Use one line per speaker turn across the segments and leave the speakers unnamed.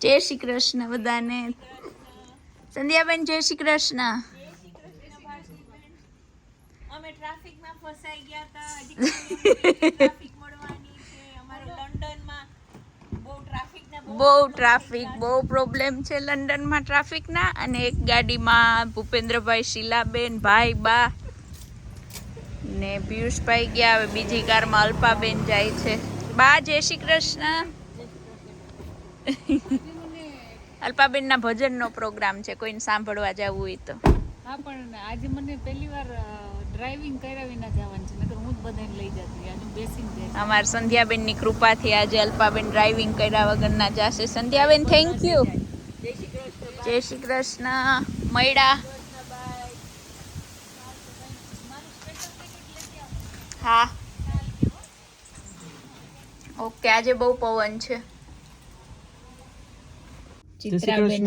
જય શ્રી કૃષ્ણ બધાને. સંધ્યાબેન જય શ્રી કૃષ્ણ.
અમે ટ્રાફિકમાં ફસાઈ ગયા હતા. ટ્રાફિક મળવાની છે. અમારે લંડનમાં
બહુ ટ્રાફિક, બહુ પ્રોબ્લેમ છે લંડનમાં ટ્રાફિકના. અને એક ગાડીમાં ભૂપેન્દ્રભાઈ, શીલાબેન, ભાઈ, બા ને પિયુષભાઈ ગયા. હવે બીજી કારમાં અલ્પાબેન જાય છે. બા જય શ્રી કૃષ્ણ. અલ્પાબેનના ભજનનો પ્રોગ્રામ છે, કોઈને સાંભળવા જવું હોય તો.
હા, પણ આજે મને પહેલી વાર ડ્રાઇવિંગ કર્યા વિના જવાનું છે, નકર હું જ બધાને લઈ જતી. આજે બેસીને જઈશ.
અમાર સંધ્યાબેનની કૃપાથી આજે અલ્પાબેન ડ્રાઇવિંગ કર્યા વગરના જશે. સંધ્યાબેન થેન્ક યુ. જય શ્રી કૃષ્ણ. મૈડા. હા ઓકે. આજે બહુ પવન છે. ચિત્રાબેન,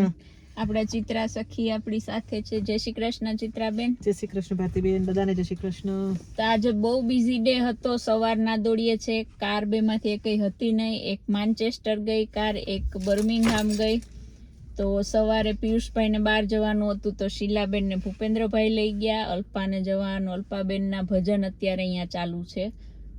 આપણા ચિત્રા સખી આપણી સાથે છે. જય શ્રી કૃષ્ણ ચિત્રાબેન.
જય શ્રી કૃષ્ણ ભારતીબેન, બધાને જય શ્રી કૃષ્ણ.
તો આજે બહુ બિઝી ડે હતો. સવારના દોડીએ છે. કાર બેમાંથી એકઈ હતી નહીં. એક માન્ચેસ્ટર ગઈ કાર, એક બર્મિંગહામ ગઈ. તો સવારે પિયુષભાઈને બહાર જવાનું હતું તો શીલાબેન ને ભૂપેન્દ્રભાઈ લઈ ગયા. અલ્પાને જવાનું, અલ્પાબેનના ભજન અત્યારે અહીંયા ચાલુ છે.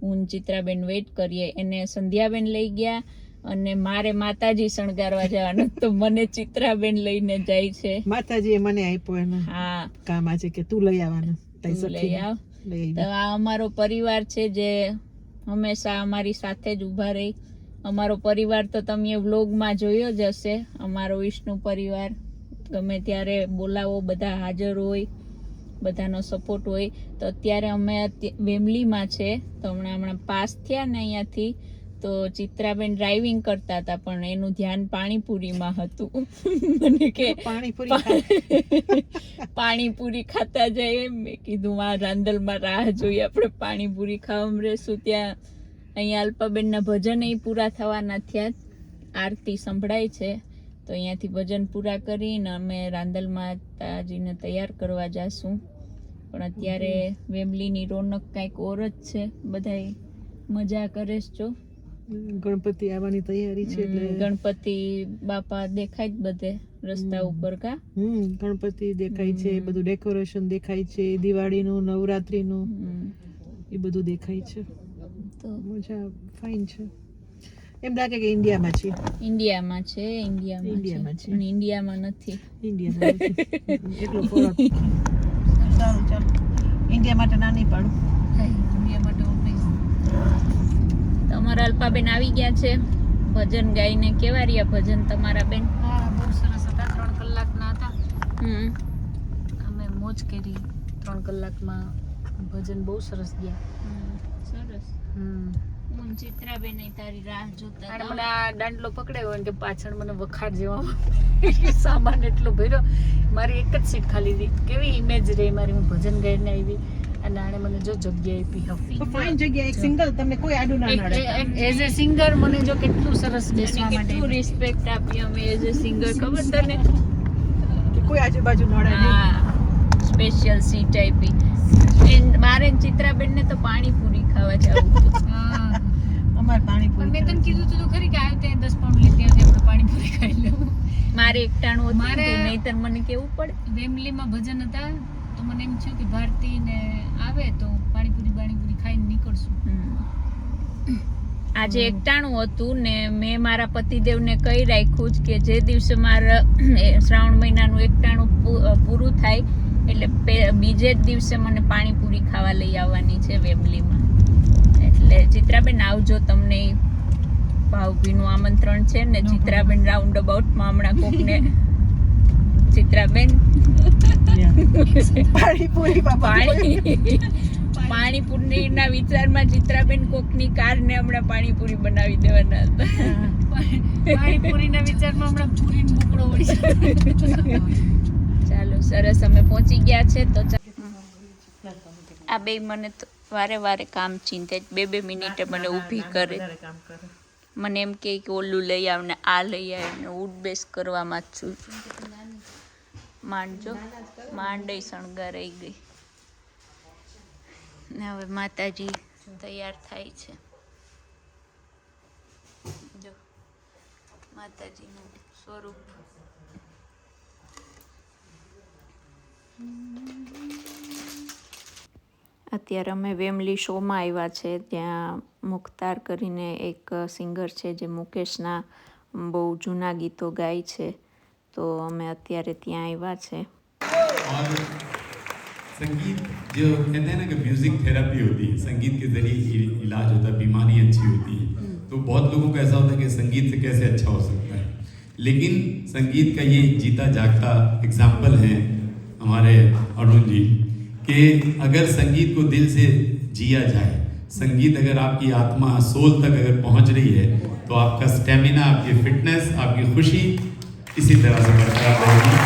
હું ચિત્રાબેન વેઇટ કરીએ. એને સંધ્યાબેન લઈ ગયા. અને મારે માતાજી શણગારવા જવાનું તો મને ચિત્રાબેન લઈને જાય છે.
માતાજીએ મને આપ્યો એને
હા
કામ આજે કે તું લઈ આવવાનું.
લઈ આવ. તો આ અમારો પરિવાર છે જે હંમેશા અમારી સાથે જ ઊભા રહી. અમારો પરિવાર તો તમે વ્લોગમાં જોયો જ હશે. અમારો વિષ્ણુ પરિવાર ગમે ત્યારે બોલાવો બધા હાજર હોય, બધાનો સપોર્ટ હોય. તો અત્યારે અમે વેમલીમાં છે. તો હમણાં પાસ થયા ને અહીંયાથી તો ચિત્રાબેન ડ્રાઇવિંગ કરતા હતા, પણ એનું ધ્યાન પાણીપુરીમાં હતું. મને કે પાણીપુરી ખાતા જાય. મેં કીધું આ રાંદલમાં રાહ જોઈએ આપણે પાણીપુરી ખાવા રહેશું. ત્યાં અહીંયા અલ્પાબેનના ભજન પૂરા થવાના થયા. આરતી સંભળાય છે તો અહીંયાથી ભજન પૂરા કરીને અમે રાંદલમાં તાજીને તૈયાર કરવા જાશું. પણ અત્યારે વેમલીની રોનક કાંઈક ઓર જ છે. બધા મજા કરે છે. જો
ગણપતિ આવવાની તૈયારી છે એટલે
ગણપતિ બાપા દેખાય જ બધે રસ્તા ઉપર. કા
ગણપતિ દેખાય છે, બધું ડેકોરેશન દેખાય છે, દિવાળીનું, નવરાત્રીનું એ બધું દેખાય છે.
તો
મજા ફાઇન છે. એમ લાગે કે ઇન્ડિયામાં છે.
ઇન્ડિયામાં છે.
ઇન્ડિયામાં છે.
પણ ઇન્ડિયામાં નથી.
ઇન્ડિયામાં એટલો ફરક. સારું ચાલો, ઇન્ડિયા માટે ના નહીં પાડું.
ઇન્ડિયા માટે તમારા અલ્પાબેન આવી ગયા છે. ભજન ગાઈને કેવા રહ્યા ભજન તમારા બેન?
હા, બહુ સરસ હતા. 3 કલાકના હતા. અમે મોજ કરી 3 કલાકમાં. ભજન બહુ સરસ ગયા.
સરસ. હું ચિત્રાબેન તારી રાહ જોતા
અને મને આ દાંડલો પકડાયો કે પાછળ મને વખાડ જેવા સામાન એટલો ભર્યો. મારી એક જ સીટ ખાલી હતી. કેવી ઇમેજ રહી મારી. હું ભજન ગાઈને આવી અને આને મને જો જગ્યા આપી હતી.
ફાઇન જગ્યા. એક સિંગલ તમને કોઈ આડું ના નડે.
એઝ એ સિંગર મને જો કેટલું સરસ બેસવા માટે
કેટલું રિસ્પેક્ટ આપી અમે એઝ અ સિંગર. ખબર તને?
કે કોઈ આજુબાજુ નડે નહીં.
હા, સ્પેશિયલ સીટ આપી. મારે ચિત્રાબેન ને તો પાણીપુરી ખાવા જવું હતું.
અમારે
પણ મેં
પાણીપુરી
તને કીધું તું ખરી કે આવ્યું ત્યાં 10 પાઉન્ડ લેતી આવજે, આપણે પાણીપુરી ખાઈ લેવું.
મારે એકટાણું હતું
મારે
નહીંતર મને કેવું પડે.
વેમલીમાં ભજન હતા તો મને એમ થયું કે ભારતી ને આવે તો પાણીપુરી ખાઈને નીકળશું.
આજે એકટાણું હતું ને મેં મારા પતિદેવને કહી રાખ્યું જ કે જે દિવસે મારા શ્રાવણ મહિનાનું એકટાણું પૂરું થાય એટલે બીજે જ દિવસે મને પાણીપુરી ખાવા લઈ આવવાની છે વેમલીમાં. એટલે ચિત્રાબેન આવજો, તમને ભાવભીનું આમંત્રણ છે ને. ચિત્રાબેન રાઉન્ડ અબાઉટમાં હમણાં કોકને ચિત્રાબેન પાણીપુરીના વિચારમાં ચિત્રાબેન કોકની કારને હમણાં પાણીપુરી બનાવી દેવાના હતા.
પાણીપુરીના વિચારમાં હમણાં પૂરીનો બુકડો વળી.
ચાલો સરસ, અમે પહોંચી ગયા છે. તો આ બે મને તો વારે વારે કામ ચીંધે જ. 2 મિનિટે મને ઊભી કરે. મને એમ કે ઓલું લઈ આવ ને આ લઈ આવ ને ઉઠબેસ કરવામાં જ છું. માંડજો માંડે શણગારાઈ ગઈ ને હવે માતાજી તૈયાર થાય છે. જો માતાજીનું સ્વરૂપ. અત્યારે અમે વેમલી શોમાં આવ્યા છે. ત્યાં મુખ્તાર કરીને એક સિંગર છે જે મુકેશના બહુ જૂના ગીતો ગાય છે. તો અમે અત્યારે ત્યાં આવ્યા છે.
संगीत जो कहते हैं ना कि म्यूजिक थेरेपी होती है, संगीत के जरिए इलाज होता है, बीमारी अच्छी होती है. तो बहुत लोगों को ऐसा होता है कि संगीत से कैसे अच्छा हो सकता है, लेकिन संगीत का ये जीता जागता एग्जाम्पल है हमारे अरुण जी कि अगर संगीत को दिल से जिया जाए, संगीत अगर आपकी आत्मा सोल तक अगर पहुंच रही है तो आपका स्टेमिना, आपकी फिटनेस, आपकी खुशी इसी तरह से बरकरार रहेगी.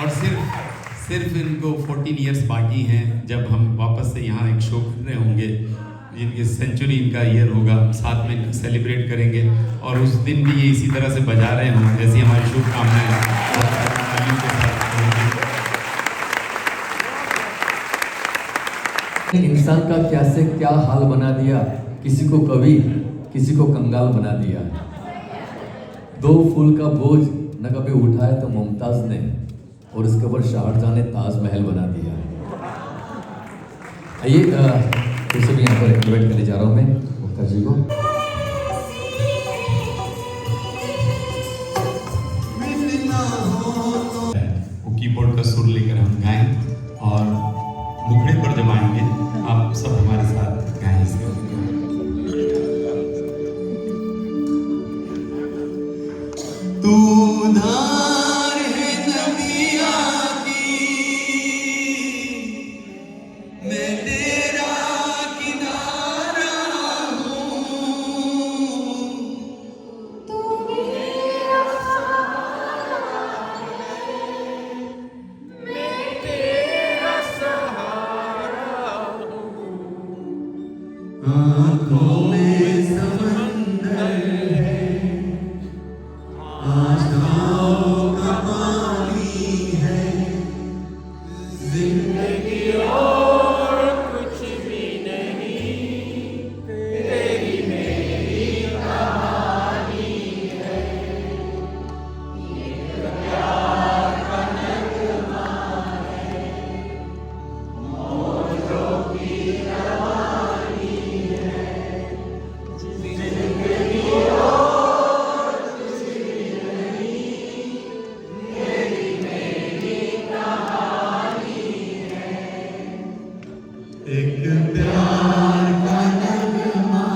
और सिर्फ इनको 14 इयर्स बाकी हैं जब हम वापस से यहाँ एक शो कर रहे होंगे, जिनकी सेंचुरी इनका ईयर होगा, साथ में सेलिब्रेट करेंगे और उस दिन भी ये इसी तरह से बजा रहे हों. ऐसी हमारी शुभकामनाएं.
इंसान का क्या से क्या हाल बना दिया, किसी को कवि, किसी को कंगाल बना दिया. 2 फूल का बोझ न कभी उठाया तो मुमताज ने, और इसके ऊपर शाहजहां ने ताजमहल बना दिया. आइए फिर से भी यहाँ पर इन्वाइट करने जा रहा हूँ मैं मुख्तार जी को.
वो कीबोर्ड का सुर लेकर हम गाएं और मुखड़े पर जमाएंगे. आप सब हमारे साथ गाएं इसके. तू धार है नदिया की, मैं तेरा किनारा हूँ. आँखों में समंदर है, आशाओं का पानी है, जिंदगी और कुछ भी नहीं, तेरी मेरी कहानी है. ये प्यार का नगमा है, मौजों की रवानी है, जिंदगी और कुछ भी नहीं, तेरी मेरी कहानी है. एक प्यार का नगमा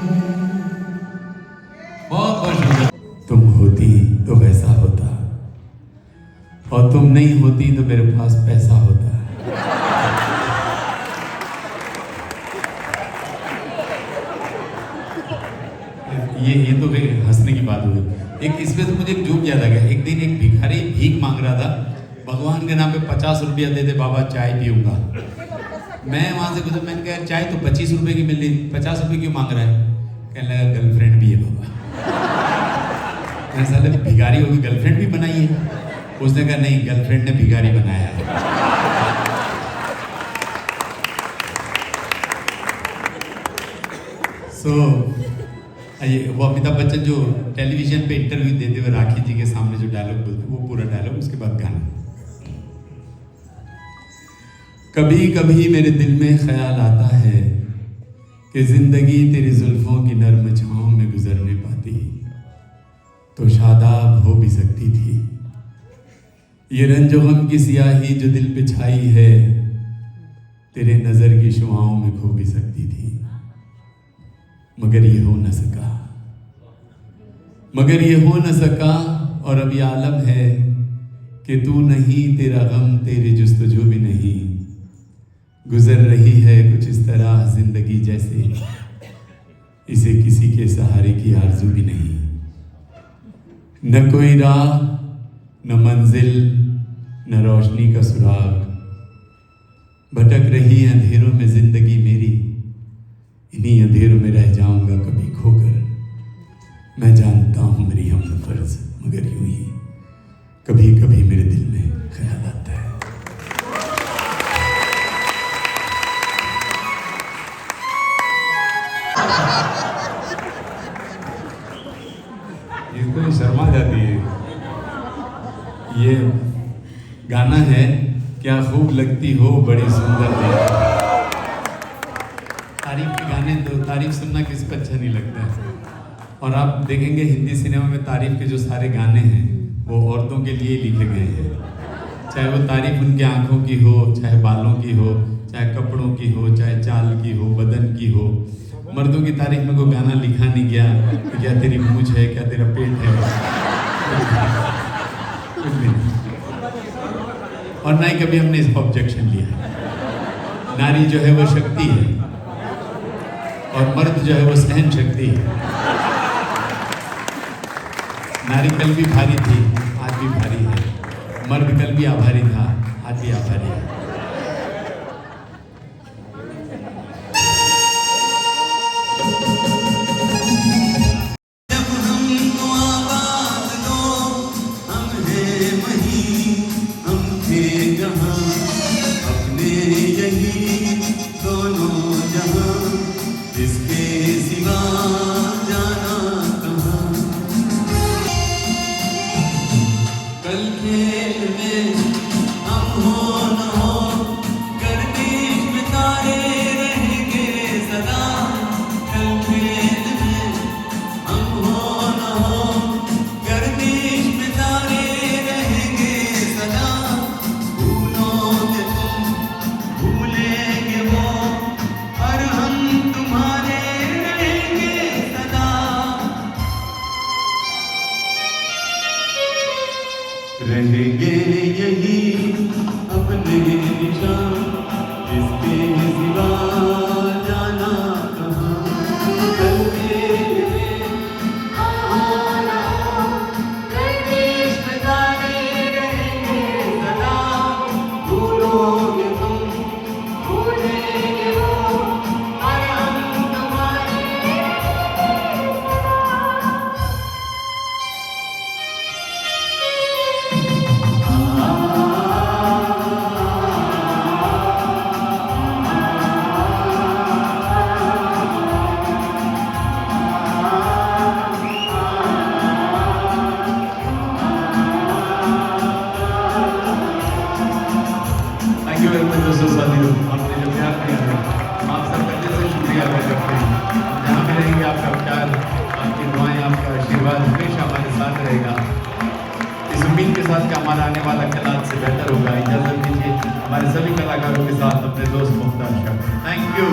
है. बहुत बहुत शुक्रिया. तुम होती तो वैसा होता, और तुम नहीं होती तो मेरे पास पैसा होता. ये तो फिर हंसने की बात हो गई. एक इसमें तो मुझे एक जोक याद आ गया. एक दिन एक भिखारी भीख मांग रहा था, भगवान के नाम पे 50 रुपया दे दे बाबा, चाय पीऊंगा. मैं वहां से गुजर, मैंने कहा चाय तो 25 रुपए की मिल रही, 50 रुपए क्यों मांग रहा है? कहने लगा गर्लफ्रेंड भी है बाबा. मैं साले भिखारी होगी गर्लफ्रेंड भी बनाई है? उसने कहा नहीं, गर्लफ्रेंड ने भिखारी बनाया है. वो अमिताभ बच्चन जो टेलीविजन पे इंटरव्यू देते हुए राखी जी के सामने जो डायलॉग बोलते, वो पूरा डायलॉग, उसके बाद गाना. कभी कभी मेरे दिल में ख्याल आता है कि जिंदगी तेरी जुल्फों की नर्म छाँव में गुजरने पाती तो शादाब हो भी सकती थी. ये रंजो गम की सियाही जो दिल पे छाई है, तेरे नजर की शुआओं में खो भी सकती थी. मगर ये हो न सका, मगर ये हो न सका. और अब ये आलम है कि तू नहीं, तेरा गम, तेरी जुस्तजू भी नहीं. गुजर रही है कुछ इस तरह जिंदगी जैसे इसे किसी के सहारे की आरज़ू भी नहीं. न कोई राह, न मंजिल, न रोशनी का सुराग. भटक रही अंधेरों में जिंदगी मेरी, इन्हीं अंधेरों में रह जाऊंगा कभी खोकर. मैं जानता हूँ मेरी हमफर्ज, मगर यूं ही कभी कभी मेरे दिल में ख्याल आता है. ये गाना है क्या खूब लगती हो बड़ी सुंदर देखो। तारीफ के गाने तो तारीफ सुनना किसी को अच्छा नहीं लगता है। और आप देखेंगे हिंदी सिनेमा में तारीफ के जो सारे गाने हैं वो औरतों के लिए लिखे गए हैं। चाहे वो तारीफ उनकी आंखों की हो, चाहे बालों की हो, चाहे कपड़ों की हो, चाहे चाल की हो, बदन की हो। मर्दों की तारीफ में कोई गाना लिखा नहीं गया कि क्या तेरी मूंछ है, क्या तेरा पेट है, कुछ भी नहीं। और ना ही कभी हमने इसका ऑब्जेक्शन लिया। नारी जो है वो शक्ति है और मर्द जो है वो सहन शक्ति है। नारी कल भी भारी थी, आज भी भारी है। मर्द कल भी आभारी था, आज भी आभारी है।
रहेंगे यही अपने निशान, इसके सिवा जाना कहाँ। भूलोगे तुम, भूलेंगे वो, और हम तुम्हारे।
थैंक यू वेरी मच दोस्तों, साथियों, आपने जो प्यार किया है हम आप सबका दिल से शुक्रिया अदा करते हैं। जहाँ भी रहेंगे आपका प्यार, आपकी दुआएं, आपका आशीर्वाद हमेशा हमारे साथ रहेगा। इस उम्मीद के साथ कि हमारा आने वाला कल आज से बेहतर होगा। इजाज़त दीजिए हमारे सभी कलाकारों के साथ अपने दोस्त मुख्तार शाह। Thank you.